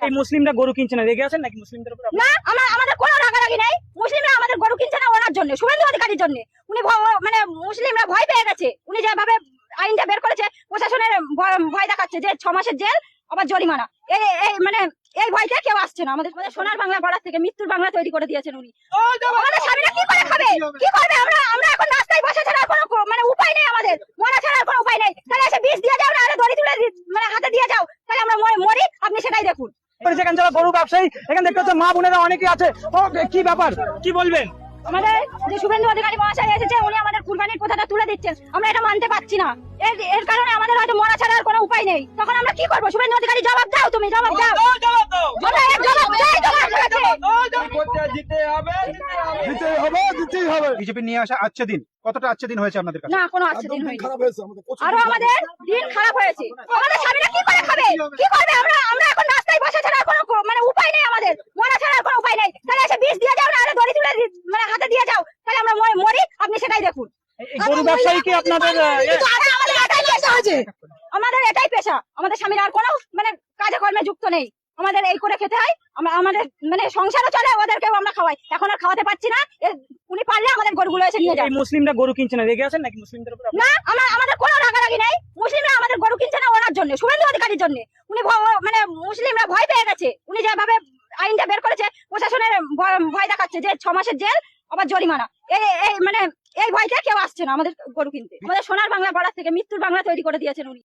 এই মুসলিমরা গরু কিনছে না, রেগে আছেন নাকি মুসলিমদের উপর? না, আমাদের কোনো রাগারাগি নেই। মুসলিমরা আমাদের গরু কিনছে না ওনার জন্য, শুভেন্দু অধিকারীর জন্য। উনি মানে মুসলিমরা ভয় পেয়ে গেছে। উনি যেভাবে আইনটা বের করেছে, প্রশাসনের ভয় দেখাচ্ছে যে 6 মাসের জেল আবার জরিমানা। এই মানে এই ভয়টা কেউ আসছে না। আমাদের সোনার বাংলা বলার থেকে মৃত্যুর বাংলা তৈরি করে দিয়েছেন উনি। আমাদের স্বামীরা কি করে খাবে, কি করবে? আমরা এখন রাস্তায় বসা ছাড়া আর কোনো মানে উপায় নেই, আমাদের মরা ছাড়া আর কোনো উপায় নেই। তাহলে এসে বিষ দিয়ে যাও, না আরে দড়ি তুলে মানে হাতে দিয়ে যাও, তাহলে আমরা মরি। আপনি সেটাই দেখুন। যেখানে যারা গরু ব্যবসায়ী, এখানে দেখতে হচ্ছে মা বোনেরা অনেকে আছে। ও, কি ব্যাপার, কি বলবেন? আমাদের যে শুভেন্দু অধিকারী মহাশয় এসেছে, উনি আমাদের কুরবানির কথাটা তুলে দিচ্ছেন, আমরা এটা মানতে পারছি না। এর কারণে আমাদের হয়তো মরা ছাড়া আর কোনো উপায় নেই। তখন আমরা কি করবো? শুভেন্দু অধিকারী জবাব দাও, তুমি জবাব দাও। আমরা এর জবাব চাই তোমার কাছে। বিজেপি নিয়ে আসা আচ্ছা দিন, কতটা আচ্ছা দিন হয়েছে আপনাদের কাছে? না, কোনো আজকে দিন হয়নি। আরো আমাদের দিন খারাপ হয়েছে। আমাদের স্বামীরা কি করে খাবে, কি করবে? আমরা এখন রাস্তায় বসা ছাড়া আর কোনো মানে উপায় নেই, আমাদের মরা ছাড়া আর কোনো উপায় নেই। তাহলে এসে বিষ দিয়ে যাও, না আরে দড়ি তুলে মানে হাতে দিয়ে যাও, তাহলে আমরা মরি। আপনি সেটাই দেখুন। এই গরু ব্যবসায়ী কি আপনাদের আমাদের এটাই পেশা আছে, আমাদের এটাই পেশা। আমাদের স্বামীরা আর কোনো মানে কাজে কর্মে যুক্ত নেই। আমাদের এই করে খেতে হয়, আমাদের মানে সংসারও চলে, ওদেরকেও আমরা খাওয়াই। এখন আর খাওয়াতে পারছি না। উনি পারলে আমাদের গরুগুলো এসে নিয়ে যায়। এই মুসলিমরা গরু কিনছে না, রেগে আছেন নাকি মুসলিমদের উপর? না, আমাদের কোনো রাগারাগি নেই। মুসলিমরা আমাদের গরু কিনছে না ওনার জন্য, শুভেন্দু অধিকারীর জন্য। উনি মানে মুসলিমরা ভয় পেয়ে গেছে। উনি যেভাবে আইনটা বের করেছে, প্রশাসনের ভয় দেখাচ্ছে যে 6 মাসের জেল আবার জরিমানা। মানে এই ভয়টা কেউ আসছে না আমাদের গরু কিনতে। আমাদের সোনার বাংলা বলার থেকে মৃত্যুর বাংলা তৈরি করে দিয়েছেন উনি।